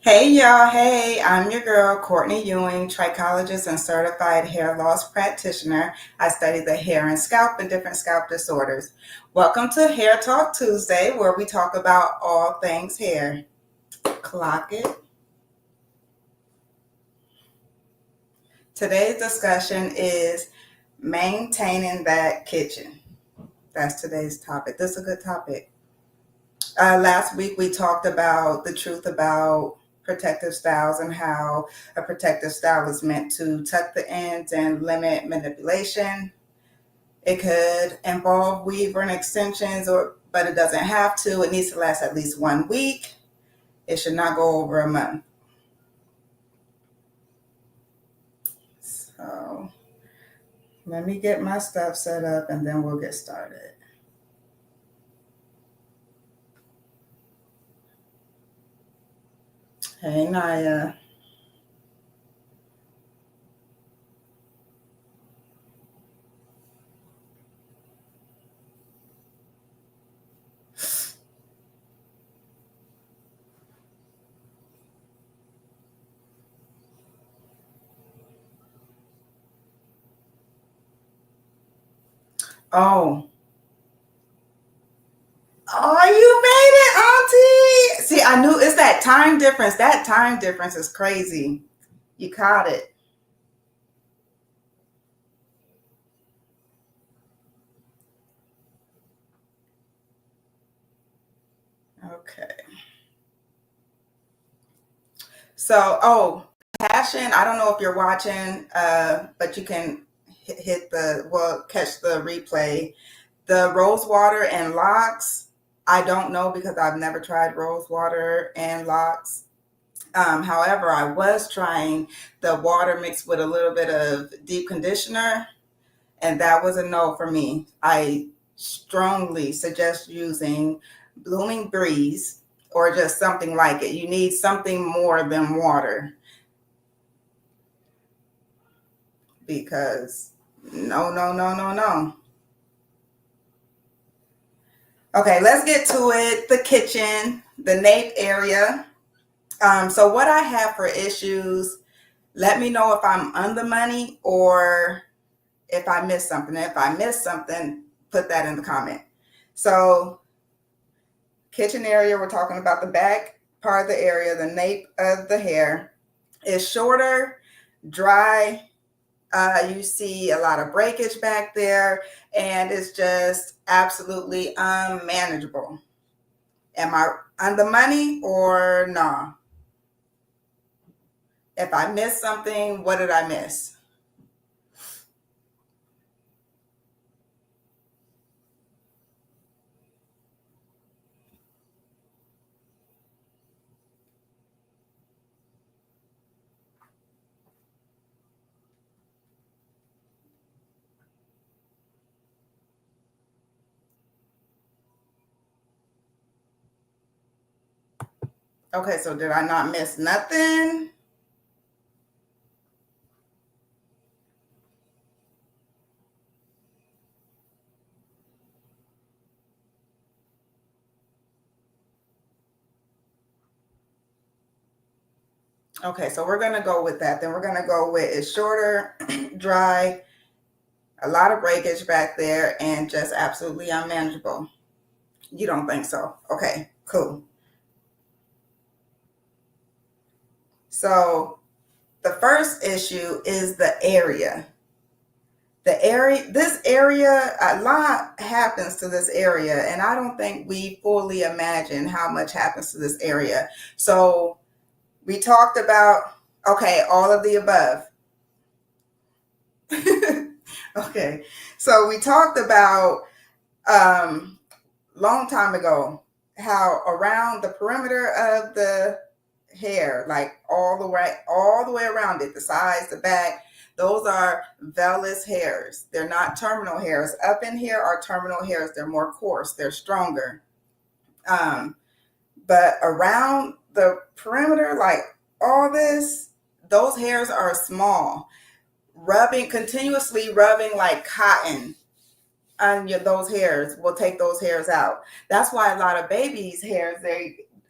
Hey y'all, hey, I'm your girl, Courtney Ewing, trichologist and certified hair loss practitioner. I study the hair and scalp and different scalp disorders. Welcome to Hair Talk Tuesday, where we talk about all things hair. Clock it. Today's discussion is maintaining that kitchen. That's today's topic. This is a good topic. Last week we talked about the truth about protective styles and how a protective style is meant to tuck the ends and limit manipulation. It could involve weave and extensions, but it doesn't have to. It needs to last at least 1 week. It should not go over a month. So let me get my stuff set up and then we'll get started. Hey Naya. Oh, Oh, you made it, Auntie. See, I knew it's that time difference. That time difference is crazy. You caught it. Okay. So, Passion, I don't know if you're watching, but you can catch the replay. The rose water and locks, I don't know because I've never tried rose water and locks. However, I was trying the water mixed with a little bit of deep conditioner, and that was a no for me. I strongly suggest using Blooming Breeze or just something like it. You need something more than water because no, no, no, no, no. Okay, let's get to it. The kitchen, the nape area. So, what I have for issues, let me know if I'm on the money or if I missed something. If I missed something, put that in the comment. So, kitchen area, we're talking about the back part of the area, the nape of the hair is shorter, dry. You see a lot of breakage back there, and it's just absolutely unmanageable. Am I on the money or no? If I missed something, what did I miss? Okay, so did I not miss nothing? Okay, so we're gonna go with that. Then we're gonna go with it's shorter, dry, a lot of breakage back there, and just absolutely unmanageable. You don't think so? Okay, cool. So the first issue is the area. This area, a lot happens to this area, and I don't think we fully imagine how much happens to this area. So we talked about, okay, all of the above. Okay, so we talked about long time ago how around the perimeter of the hair, like all the way around it, the sides, the back, those are vellus hairs. They're not terminal hairs. Up in here are terminal hairs. They're more coarse. They're stronger. Um, but around the perimeter, like all this, those hairs are small. Continuously rubbing like cotton on those hairs will take those hairs out. That's why a lot of babies' hairs,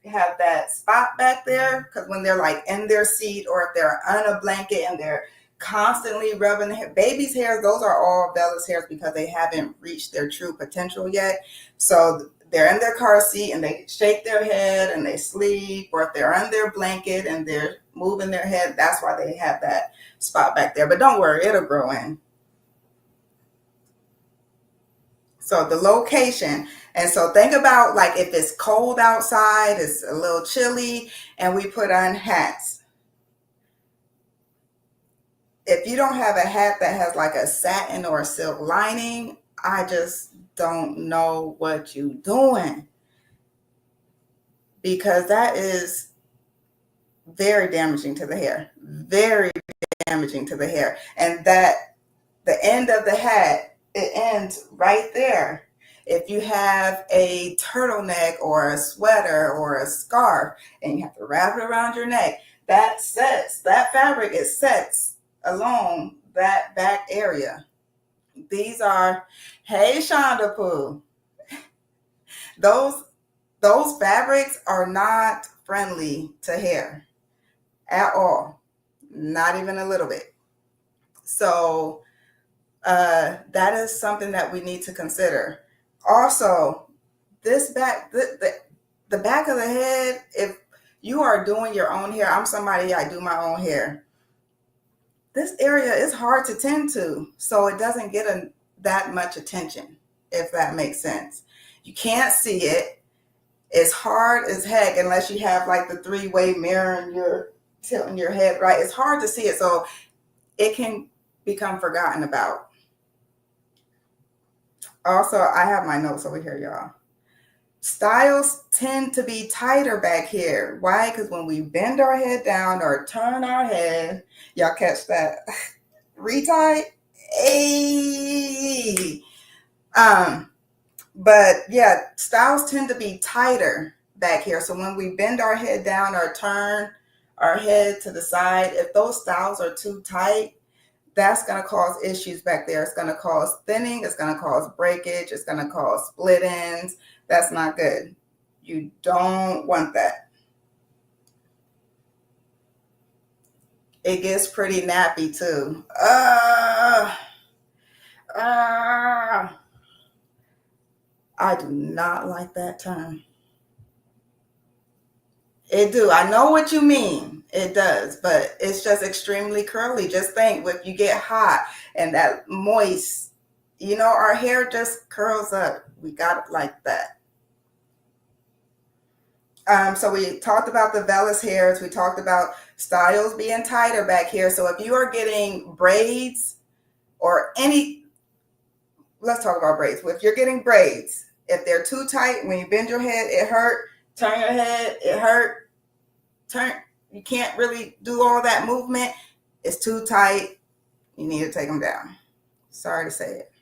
have that spot back there, because when they're like in their seat or if they're on a blanket and they're constantly rubbing the hair, baby's hairs, those are all vellus hairs because they haven't reached their true potential yet. So they're in their car seat and they shake their head and they sleep, or if they're on their blanket and they're moving their head, that's why they have that spot back there. But don't worry, it'll grow in. So the location. And so think about like if it's cold outside, it's a little chilly, and we put on hats. If you don't have a hat that has like a satin or a silk lining, I just don't know what you're doing, because that is very damaging to the hair. Very damaging to the hair. And that the end of the hat, it ends right there. If you have a turtleneck or a sweater or a scarf and you have to wrap it around your neck, that fabric, it sets along that back area. These are, hey Shonda Pooh, those fabrics are not friendly to hair at all, not even a little bit. So that is something that we need to consider. Also, this back, the back of the head, if you are doing your own hair, I'm somebody, I do my own hair. This area is hard to tend to, so it doesn't get that much attention, if that makes sense. You can't see it. It's hard as heck unless you have like the three-way mirror and you're tilting your head right. It's hard to see it, so it can become forgotten about. Also, I have my notes over here, y'all. Styles tend to be tighter back here. Why? Because when we bend our head down or turn our head, y'all catch that? Retie? Hey. But yeah, styles tend to be tighter back here. So when we bend our head down or turn our head to the side, if those styles are too tight, that's going to cause issues back there. It's going to cause thinning. It's going to cause breakage. It's going to cause split ends. That's not good. You don't want that. It gets pretty nappy too. I do not like that term. It do. I know what you mean. It does, but it's just extremely curly. Just think, if you get hot and that moist, our hair just curls up. We got it like that. So we talked about the vellus hairs. We talked about styles being tighter back here. So if you are getting braids or let's talk about braids. If you're getting braids, if they're too tight, when you bend your head, it hurt. Turn your head, it hurt. You can't really do all that movement. It's too tight. You need to take them down. Sorry to say it.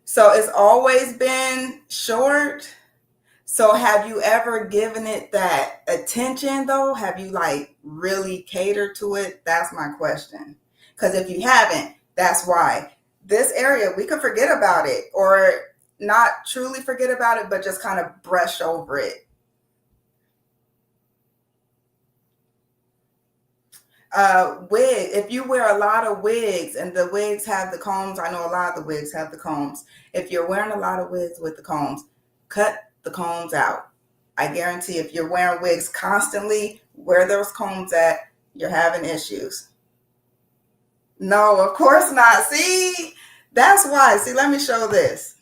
So it's always been short. So have you ever given it that attention though? Have you like really catered to it? That's my question. Because if you haven't, that's why. This area, we could forget about it, or not truly forget about it, but just kind of brush over it. Wig, if you wear a lot of wigs and the wigs have the combs, I know a lot of the wigs have the combs. If you're wearing a lot of wigs with the combs, cut the combs out. I guarantee if you're wearing wigs constantly, where those combs at, you're having issues. No, of course not. See, that's why. See, let me show this.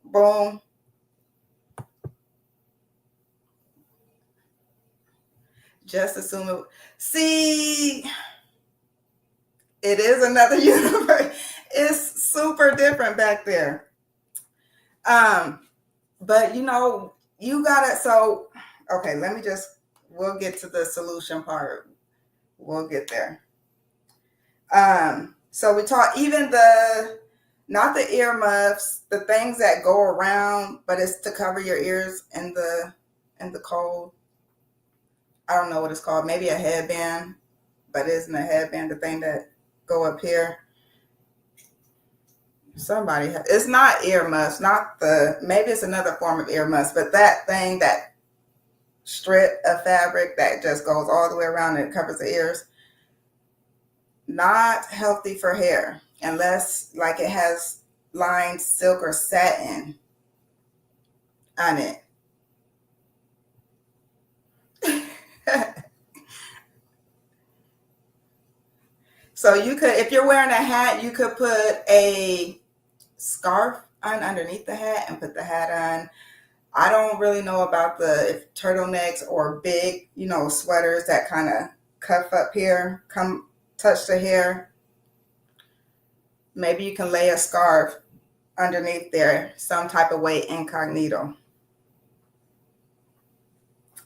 Boom. Just assume it. See, it is another universe. It's super different back there. But you gotta, so, okay, we'll get to the solution part. We'll get there. So we talk, even not the ear muffs, the things that go around, but it's to cover your ears in the cold. I don't know what it's called. Maybe a headband, but it isn't a headband, the thing that go up here. It's not ear musk, not the, maybe it's another form of ear musk, but that thing, that strip of fabric that just goes all the way around and covers the ears, not healthy for hair unless like it has lined silk or satin on it. So you could, if you're wearing a hat, you could put a scarf on underneath the hat and put the hat on. I don't really know about the if turtlenecks or big, sweaters that kind of cuff up here, come touch the hair. Maybe you can lay a scarf underneath there, some type of way, incognito.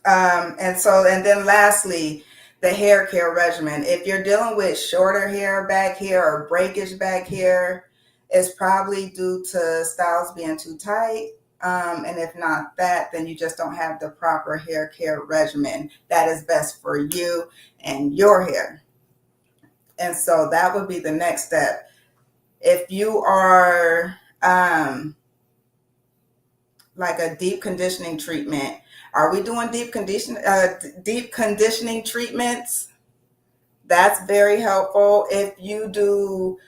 And then lastly, the hair care regimen. If you're dealing with shorter hair back here or breakage back here, it's probably due to styles being too tight. And if not that, then you just don't have the proper hair care regimen that is best for you and your hair. And so that would be the next step. If you are like a deep conditioning treatment, are we doing deep conditioning treatments? That's very helpful. If you do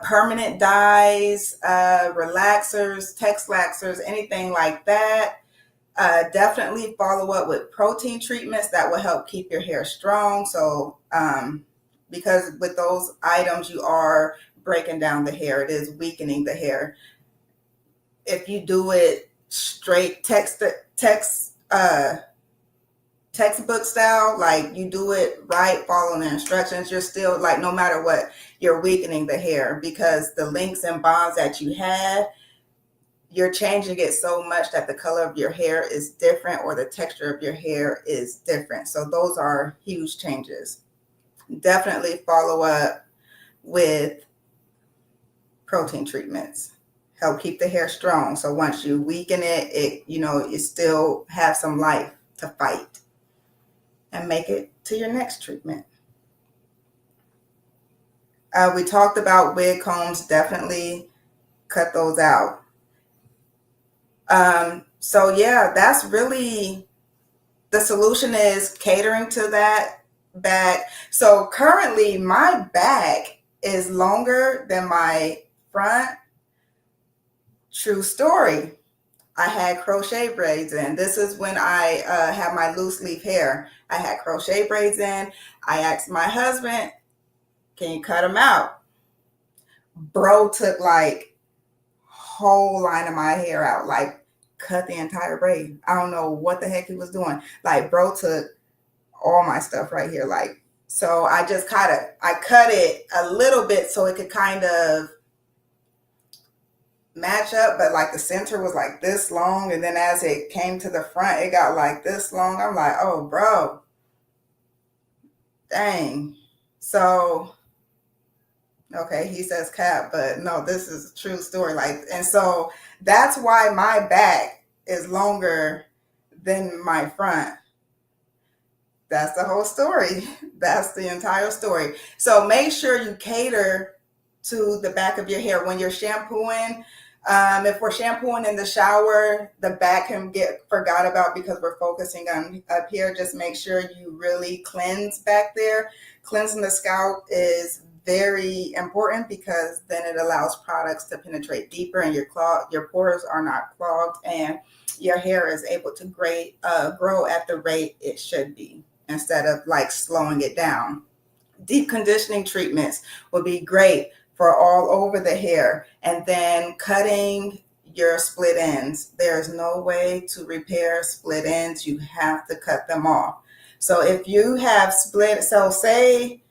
permanent dyes, relaxers, texlaxers, anything like that, definitely follow up with protein treatments that will help keep your hair strong. So, because with those items, you are breaking down the hair, it is weakening the hair. If you do it straight textbook style, like you do it right, following the instructions, you're still like, no matter what, you're weakening the hair because the links and bonds that you had, you're changing it so much that the color of your hair is different or the texture of your hair is different. So those are huge changes. Definitely follow up with protein treatments. Help keep the hair strong. So once you weaken it, it still have some life to fight and make it to your next treatment. We talked about wig combs. Definitely cut those out. So yeah, that's really the solution, is catering to that back. So currently my back is longer than my front. True story. I had crochet braids in. This is when I had my loose leaf hair. I had crochet braids in. I asked my husband, can you cut them out? Bro took like whole line of my hair out, like cut the entire braid. I don't know what the heck he was doing. Like bro took all my stuff right here. Like, so I just I cut it a little bit so it could kind of match up, but like the center was like this long, and then as it came to the front, it got like this long. I'm like, oh, bro, dang. So, okay, he says cap, but no, this is a true story. Like, and so that's why my back is longer than my front. That's the whole story. That's the entire story. So make sure you cater to the back of your hair when you're shampooing. If we're shampooing in the shower, the back can get forgot about because we're focusing on up here. Just make sure you really cleanse back there. Cleansing the scalp is very important because then it allows products to penetrate deeper and your pores are not clogged, and your hair is able to grow at the rate it should be instead of like slowing it down. Deep conditioning treatments will be great for all over the hair. And then cutting your split ends. There's no way to repair split ends. You have to cut them off. So if you have say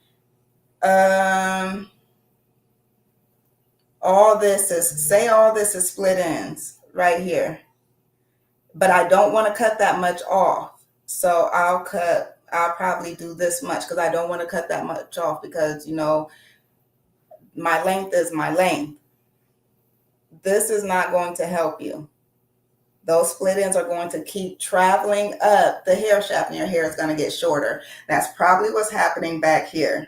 all this is split ends right here, but I don't want to cut that much off. So I'll probably do this much because I don't want to cut that much off because, my length is my length. This is not going to help you. Those split ends are going to keep traveling up the hair shaft and your hair is going to get shorter. That's probably what's happening back here.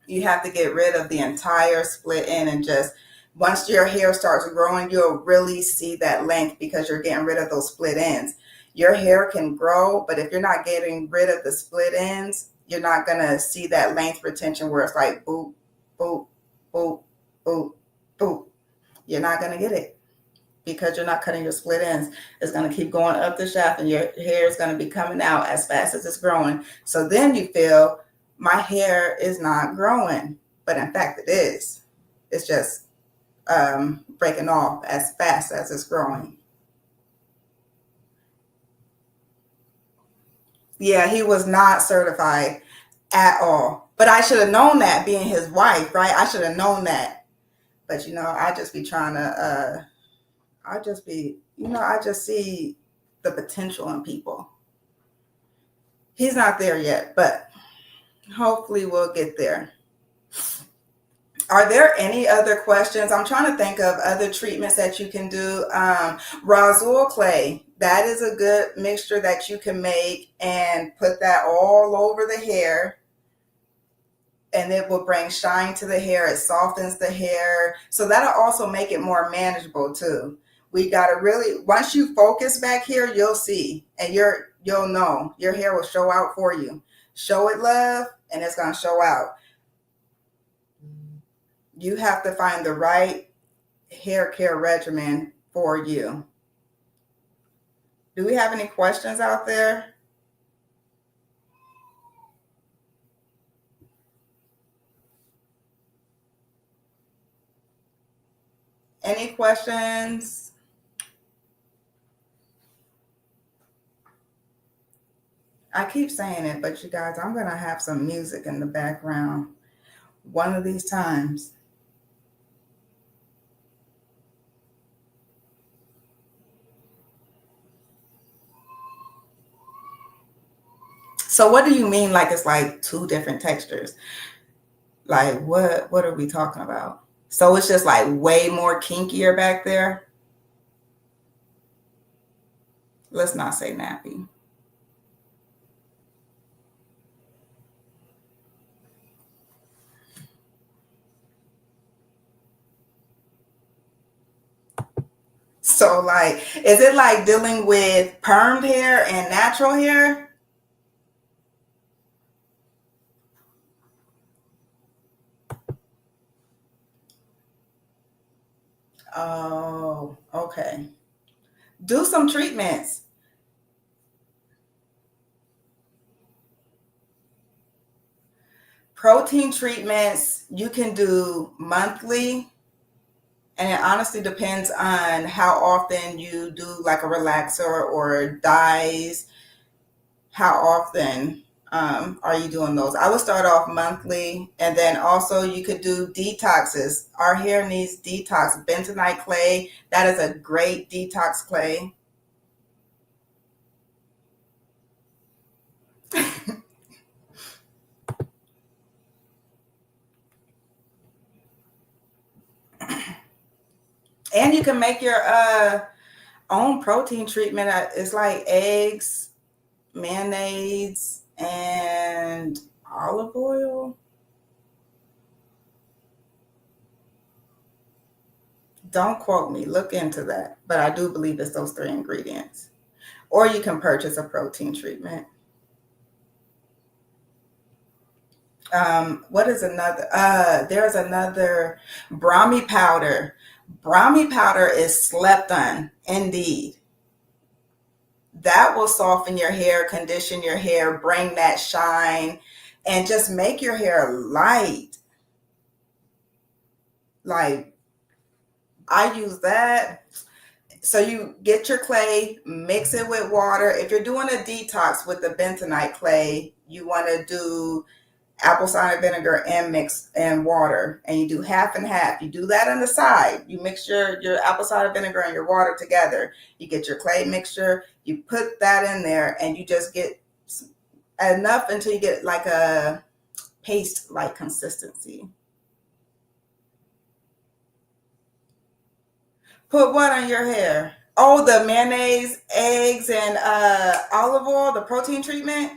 You have to get rid of the entire split end and just Once your hair starts growing, you'll really see that length because you're getting rid of those split ends. Your hair can grow, but if you're not getting rid of the split ends, you're not going to see that length retention where it's like boop, boop, boop, boop, boop. You're not going to get it because you're not cutting your split ends. It's going to keep going up the shaft and your hair is going to be coming out as fast as it's growing. So then you feel my hair is not growing, but in fact it is. It's just breaking off as fast as it's growing. Yeah, he was not certified at all. But I should have known that being his wife, right? I should have known that. But I just be trying to I just be, I just see the potential in people. He's not there yet, but hopefully we'll get there. Are there any other questions? I'm trying to think of other treatments that you can do. Rosol clay, that is a good mixture that you can make and put that all over the hair, and it will bring shine to the hair. It softens the hair. So that'll also make it more manageable too. We got to really, once you focus back here, you'll see, and you'll know your hair will show out for you. Show it love, and it's going to show out. You have to find the right hair care regimen for you. Do we have any questions out there? Any questions? I keep saying it, but you guys, I'm going to have some music in the background one of these times. So what do you mean like it's like two different textures? Like what are we talking about? So it's just like way more kinkier back there? Let's not say nappy. So like, is it like dealing with permed hair and natural hair? Oh, okay. Do some treatments. Protein treatments you can do monthly, and it honestly depends on how often you do like a relaxer or dyes. How often are you doing those? I would start off monthly, and then also you could do detoxes. Our hair needs detox. Bentonite clay, that is a great detox clay. And you can make your own protein treatment. It's like eggs, mayonnaise, and olive oil. Don't quote me. Look into that. But I do believe it's those three ingredients. Or you can purchase a protein treatment. What is another? There's another Brahmi powder. Brahmi powder is slept on, indeed. That will soften your hair, condition your hair, bring that shine, and just make your hair light. Like, I use that. So you get your clay, mix it with water. If you're doing a detox with the bentonite clay, you want to do apple cider vinegar and mix and water, and you do half and half. You do that on the side. You mix your apple cider vinegar and your water together. You get your clay mixture, you put that in there, and you just get enough until you get like a paste like consistency. Put what on your hair? Oh, the mayonnaise, eggs, and olive oil, the protein treatment.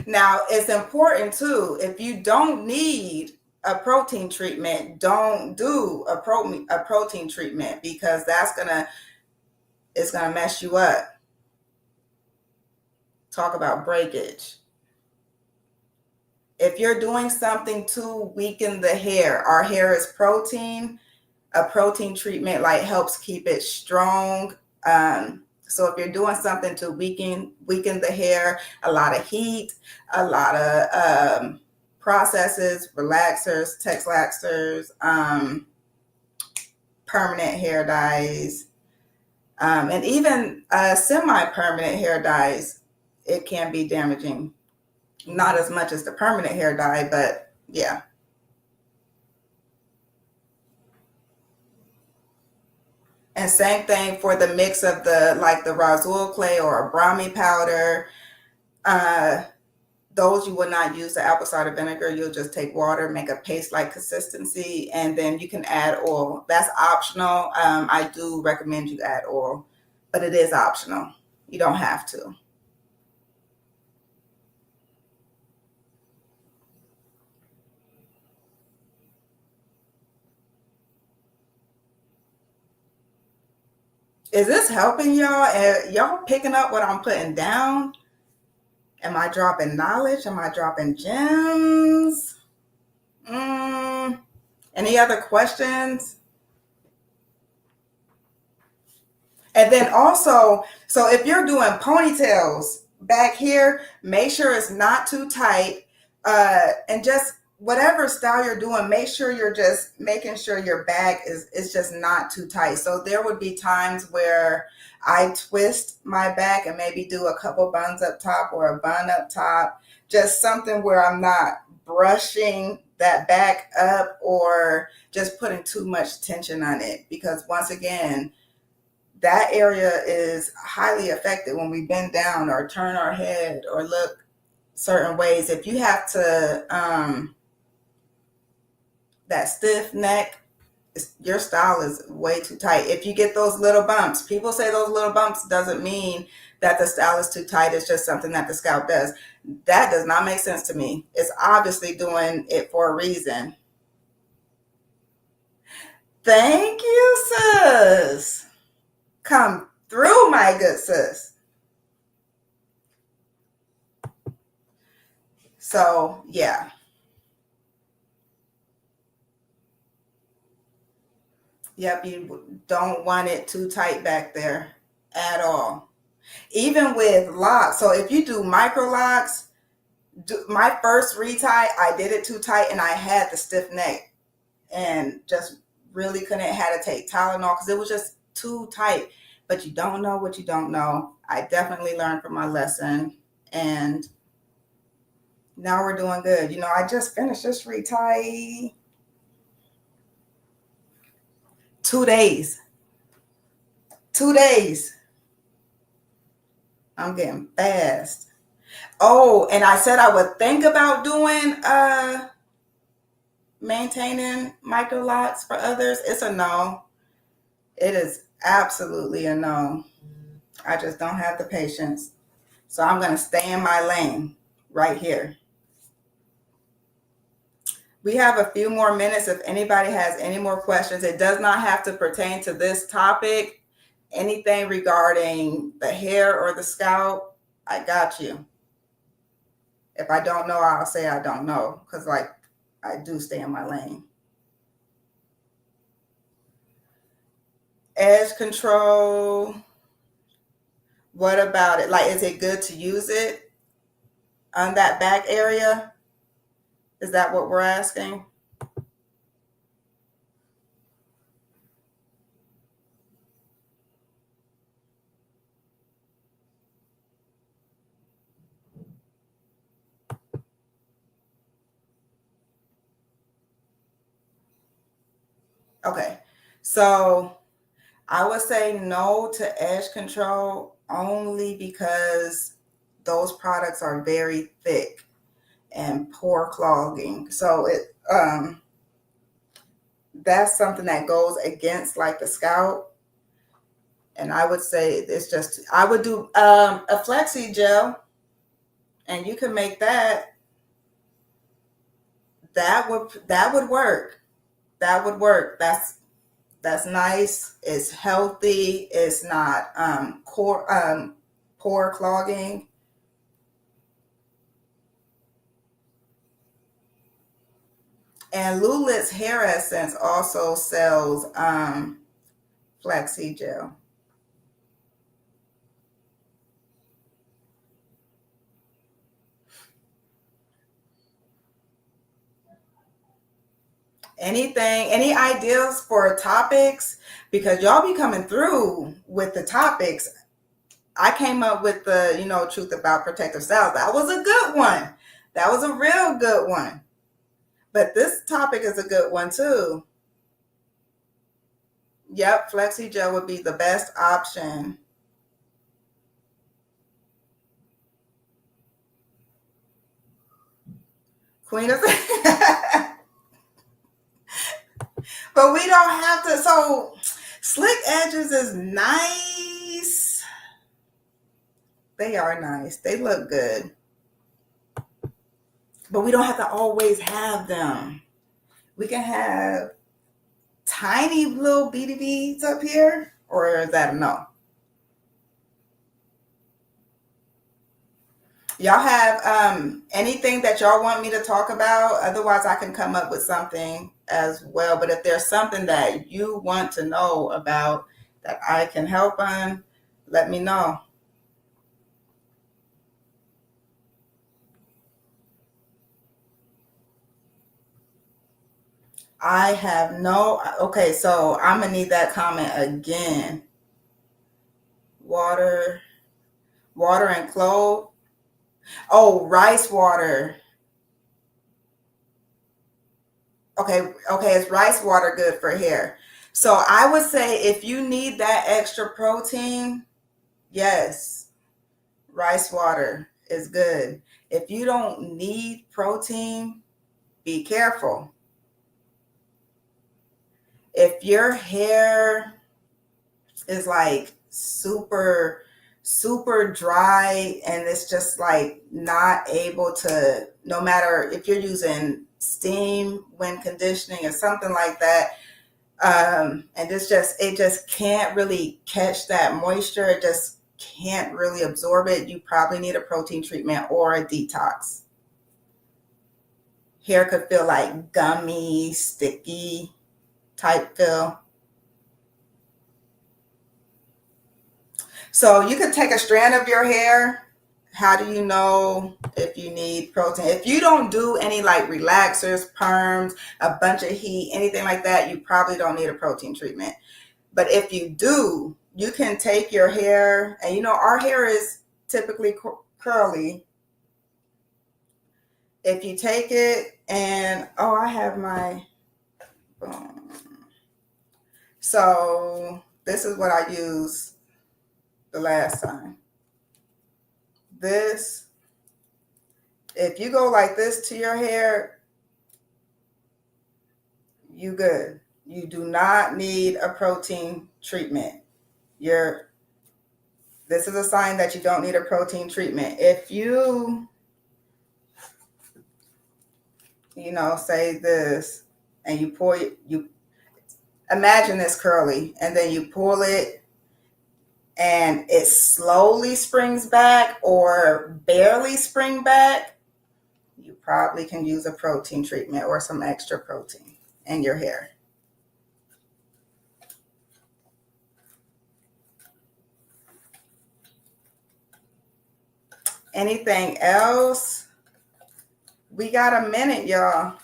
Now, it's important too, if you don't need a protein treatment, don't do a protein treatment, because it's gonna mess you up. Talk about breakage. If you're doing something to weaken the hair, our hair is protein. A protein treatment like helps keep it strong. So if you're doing something to weaken the hair, a lot of heat, a lot of processes, relaxers, texlaxers, permanent hair dyes, and even semi-permanent hair dyes, it can be damaging. Not as much as the permanent hair dye, but yeah. And same thing for the mix of the like the Razul clay or a Brahmi powder. Uh, those you will not use the apple cider vinegar. You'll just take water, make a paste-like consistency, and then you can add oil. That's optional. I do recommend you add oil, but it is optional. You don't have to. Is this helping y'all? Y'all picking up what I'm putting down? Am I dropping knowledge? Am I dropping gems? Mm, any other questions? And then also, so if you're doing ponytails back here, make sure it's not too tight. And just whatever style you're doing, make sure you're just making sure your back is just not too tight. So there would be times where I twist my back and maybe do a couple buns up top or a bun up top, just something where I'm not brushing that back up or just putting too much tension on it. Because once again, that area is highly affected when we bend down or turn our head or look certain ways. If you have to, that stiff neck, your style is way too tight. If you get those little bumps, people say those little bumps doesn't mean that the style is too tight. It's just something that the scalp does. That does not make sense to me. It's obviously doing it for a reason. Thank you, sis. Come through, my good sis. So, yeah. Yep, you don't want it too tight back there at all. Even with locks. So if you do micro locks, my first retie, I did it too tight and I had the stiff neck and just really couldn't, had to take Tylenol because it was just too tight. But you don't know what you don't know. I definitely learned from my lesson, and now we're doing good. You know, I just finished this retie 2 days. 2 days. I'm getting fast. Oh, and I said I would think about doing maintaining micro locks for others. It's a no. It is absolutely a no. I just don't have the patience. So I'm going to stay in my lane right here. We have a few more minutes if anybody has any more questions. It does not have to pertain to this topic. Anything regarding the hair or the scalp, I got you. If I don't know, I'll say I don't know, because like I do stay in my lane. Edge control. What about it? Like, is it good to use it on that back area? Is that what we're asking? Okay. So I would say no to edge control only because those products are very thick and pore clogging. So that's something that goes against like the scalp. And I would say it's just, I would do a flexi gel and you can make that. That would work. That would work. That's nice. It's healthy. It's not pore clogging. And Lulit's hair essence also sells flaxseed gel. Anything, any ideas for topics? Because y'all be coming through with the topics. I came up with the, truth about protective styles. That was a good one. That was a real good one. But this topic is a good one too. Yep, flexi gel would be the best option. Queen of But we don't have to. So slick edges is nice. They are nice. They look good. But we don't have to always have them. We can have tiny little beady beads up here, or is that a no? Y'all have anything that y'all want me to talk about? Otherwise, I can come up with something as well. But if there's something that you want to know about that I can help on, let me know. I have no. Okay, so I'm gonna need that comment again. Water, water and clove. Oh, rice water. Okay, okay, is rice water good for hair? So I would say if you need that extra protein, yes, rice water is good. If you don't need protein, be careful. If your hair is like super dry and it's just like not able to, no matter if you're using steam when conditioning or something like that, and it just can't really catch that moisture, it just can't really absorb it, you probably need a protein treatment or a detox. Hair could feel like gummy, sticky type feel. So you could take a strand of your hair. How do you know if you need protein? If you don't do any like relaxers, perms, a bunch of heat, anything like that, you probably don't need a protein treatment. But if you do, you can take your hair, and our hair is typically curly. If you take it and, oh, I have my, so this is what I used the last time. This, if you go like this to your hair, you good. You do not need a protein treatment. This is a sign that you don't need a protein treatment. If say this and you imagine this curly and then you pull it and it slowly springs back or barely spring back, you probably can use a protein treatment or some extra protein in your hair. Anything else? We got a minute, y'all.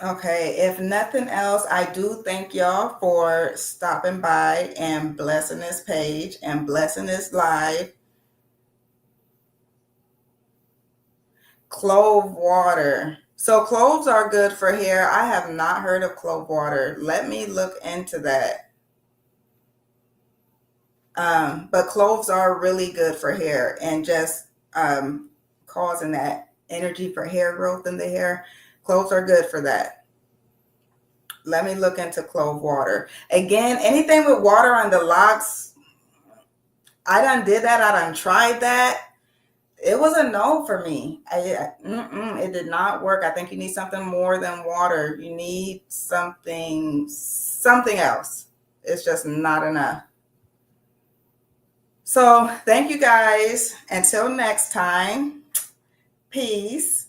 Okay, if nothing else, I do thank y'all for stopping by and blessing this page and blessing this live. Clove water. So cloves are good for hair. I have not heard of clove water. Let me look into that. But cloves are really good for hair and just causing that energy for hair growth in the hair. Cloves are good for that. Let me look into clove water. Again, anything with water on the locks, I done did that. I done tried that. It was a no for me. It did not work. I think you need something more than water. You need something else. It's just not enough. So thank you guys. Until next time, peace.